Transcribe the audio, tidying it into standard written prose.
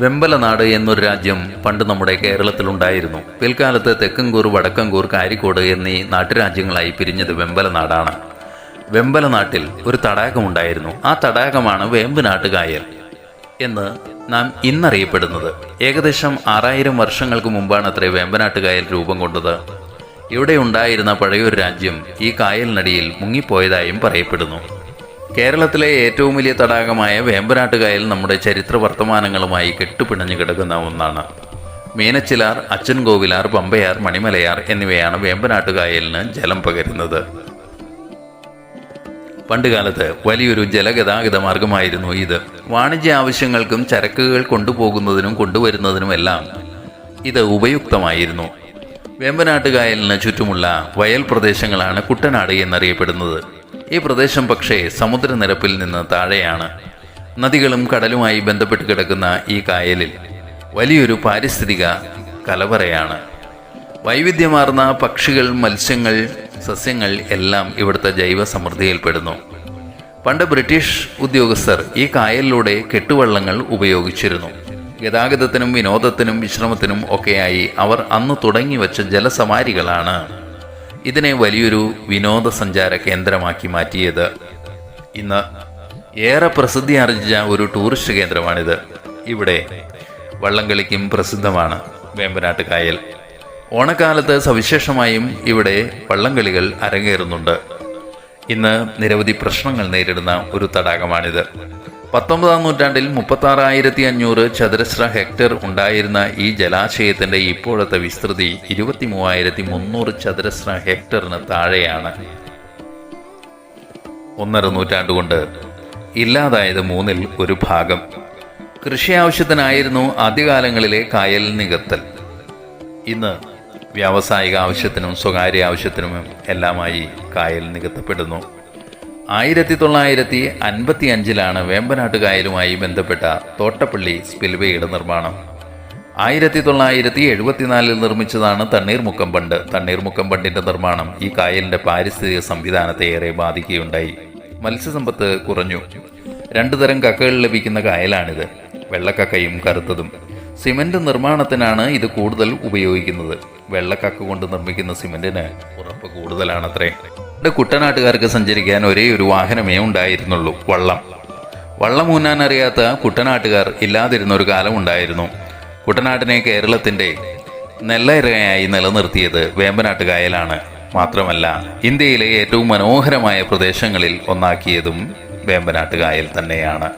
വെമ്പലനാട് എന്നൊരു രാജ്യം പണ്ട് നമ്മുടെ കേരളത്തിലുണ്ടായിരുന്നു. പിൽക്കാലത്ത് തെക്കൻകൂർ, വടക്കൻകൂർ, കാരിക്കോട് എന്നീ നാട്ടുരാജ്യങ്ങളായി പിരിഞ്ഞത് വെമ്പലനാടാണ്. വെമ്പലനാട്ടിൽ ഒരു തടാകമുണ്ടായിരുന്നു. ആ തടാകമാണ് വേമ്പനാട്ട് കായൽ എന്ന് നാം ഇന്നറിയപ്പെടുന്നത്. ഏകദേശം 6000 വർഷങ്ങൾക്ക് മുമ്പാണത്രേ വേമ്പനാട്ട് കായൽ രൂപം കൊണ്ടത്. ഇവിടെ ഉണ്ടായിരുന്ന പഴയൊരു രാജ്യം ഈ കായലിനടിയിൽ മുങ്ങിപ്പോയതായും പറയപ്പെടുന്നു. കേരളത്തിലെ ഏറ്റവും വലിയ തടാകമായ വേമ്പനാട്ട് കായൽ നമ്മുടെ ചരിത്ര വർത്തമാനങ്ങളുമായി കെട്ടുപിണഞ്ഞു കിടക്കുന്ന ഒന്നാണ്. മീനച്ചിലാർ, അച്ചൻകോവിലാർ, പമ്പയാർ, മണിമലയാർ എന്നിവയാണ് വേമ്പനാട്ട് കായലിന് ജലം പകരുന്നത്. പണ്ടുകാലത്ത് വലിയൊരു ജലഗതാഗത മാർഗമായിരുന്നു ഇത്. വാണിജ്യ ആവശ്യങ്ങൾക്കും ചരക്കുകൾ കൊണ്ടുപോകുന്നതിനും കൊണ്ടുവരുന്നതിനുമെല്ലാം ഇത് ഉപയുക്തമായിരുന്നു. വേമ്പനാട്ട് കായലിന് ചുറ്റുമുള്ള വയൽ പ്രദേശങ്ങളാണ് കുട്ടനാട് എന്നറിയപ്പെടുന്നത്. ഈ പ്രദേശം പക്ഷേ സമുദ്രനിരപ്പിൽ നിന്ന് താഴെയാണ്. നദികളും കടലുമായി ബന്ധപ്പെട്ട് കിടക്കുന്ന ഈ കായലിൽ വലിയൊരു പാരിസ്ഥിതിക കലവറയാണ്. വൈവിധ്യമാർന്ന പക്ഷികൾ, മത്സ്യങ്ങൾ, സസ്യങ്ങൾ എല്ലാം ഇവിടുത്തെ ജൈവ സമൃദ്ധിയിൽപ്പെടുന്നു. പണ്ട് ബ്രിട്ടീഷ് ഉദ്യോഗസ്ഥർ ഈ കായലിലൂടെ കെട്ടുവള്ളങ്ങൾ ഉപയോഗിച്ചിരുന്നു. ഗതാഗതത്തിനും വിനോദത്തിനും വിശ്രമത്തിനും ഒക്കെയായി അവർ അന്ന് തുടങ്ങിവെച്ച ജലസമാരികളാണ് ഇതിനെ വലിയൊരു വിനോദസഞ്ചാര കേന്ദ്രമാക്കി മാറ്റിയത്. ഇന്ന് ഏറെ പ്രസിദ്ധി ആർജിച്ച ഒരു ടൂറിസ്റ്റ് കേന്ദ്രമാണിത്. ഇവിടെ വള്ളംകളിക്കും പ്രസിദ്ധമാണ് വേമ്പനാട്ട് കായൽ. ഓണക്കാലത്ത് സവിശേഷമായും ഇവിടെ വള്ളംകളികൾ അരങ്ങേറുന്നുണ്ട്. ഇന്ന് നിരവധി പ്രശ്നങ്ങൾ നേരിടുന്ന ഒരു തടാകമാണിത്. 19ാം നൂറ്റാണ്ടിൽ 36,500 ചതുരശ്ര ഹെക്ടർ ഉണ്ടായിരുന്ന ഈ ജലാശയത്തിൻ്റെ ഇപ്പോഴത്തെ വിസ്തൃതി 23,300 ചതുരശ്ര ഹെക്ടറിന് താഴെയാണ്. 1.5 നൂറ്റാണ്ടുകൊണ്ട് ഇല്ലാതായത് 1/3 ഭാഗം. കൃഷി ആവശ്യത്തിനായിരുന്നു ആദ്യകാലങ്ങളിലെ കായൽ നികത്തൽ. ഇന്ന് വ്യാവസായിക ആവശ്യത്തിനും സ്വകാര്യ ആവശ്യത്തിനും എല്ലാമായി കായൽ നികത്തപ്പെടുന്നു. 1955 വേമ്പനാട്ട് കായലുമായി ബന്ധപ്പെട്ട തോട്ടപ്പള്ളി സ്പിൽവേയുടെ നിർമ്മാണം. 1974 നിർമ്മിച്ചതാണ് തണ്ണീർമുക്കം ബണ്ട്. തണ്ണീർമുക്കം ബണ്ടിന്റെ നിർമ്മാണം ഈ കായലിന്റെ പാരിസ്ഥിതിക സംവിധാനത്തെ ഏറെ ബാധിക്കുകയുണ്ടായി. മത്സ്യസമ്പത്ത് കുറഞ്ഞു. 2 തരം കക്കകൾ ലഭിക്കുന്ന കായലാണിത്, വെള്ളക്കക്കയും കറുത്തതും. സിമന്റ് നിർമ്മാണത്തിനാണ് ഇത് കൂടുതൽ ഉപയോഗിക്കുന്നത്. വെള്ളക്കക്ക കൊണ്ട് നിർമ്മിക്കുന്ന സിമന്റിന് ഉറപ്പ് കൂടുതലാണത്രേ. കുട്ടനാട്ടുകാർക്ക് സഞ്ചരിക്കാൻ ഒരേ ഒരു വാഹനമേ ഉണ്ടായിരുന്നുള്ളൂ, വള്ളം. വള്ളം ഊന്നാൻ അറിയാത്ത കുട്ടനാട്ടുകാർ ഇല്ലാതിരുന്ന ഒരു കാലം ഉണ്ടായിരുന്നു. കുട്ടനാട്ടിനെ കേരളത്തിൻ്റെ നെല്ലറയായി നിലനിർത്തിയത് വേമ്പനാട്ട് കായലാണ്. മാത്രമല്ല, ഇന്ത്യയിലെ ഏറ്റവും മനോഹരമായ പ്രദേശങ്ങളിൽ ഒന്നാക്കിയതും വേമ്പനാട്ട് കായൽ തന്നെയാണ്.